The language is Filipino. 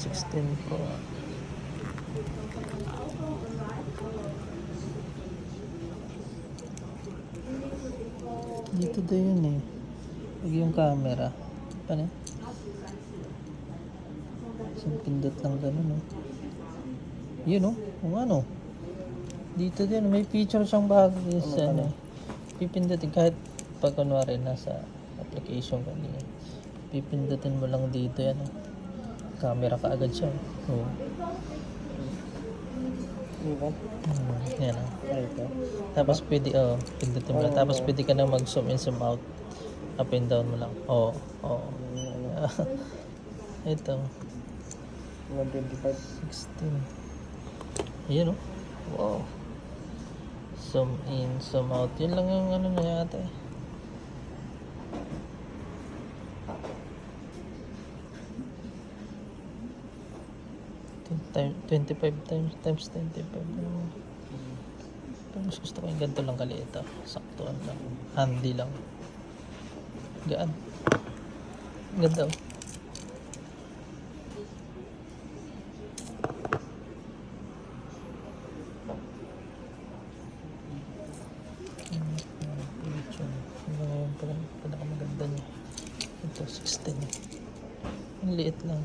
16 Pro. Dito daw yun eh. Pag yung camera. Paano? Isang pindot lang ganun oh. Yun oh. Kung ano. Dito din. May feature siyang bago. Ano, pipindutin kahit pag kunwari nasa application ka niya. Pipindutin mo lang dito yan oh. Camera ka agad siya oh. Yan oh. Tapos pwede pindutin mo lang. Tapos pwede ka na mag zoom in, zoom out. Up and down mo lang. Oo. Ito 16. Ayan oh. Wow. Zoom in, zoom out. Yun lang yung ano na yata eh. Time, 25 times 25. Pero mas gusto ko yung ganito lang kaliit ah. Saktuan lang. Handy lang. Gaan. Ganda oh. Ngayon pala pinakamaganda niya. Ito 16. Ang liit lang.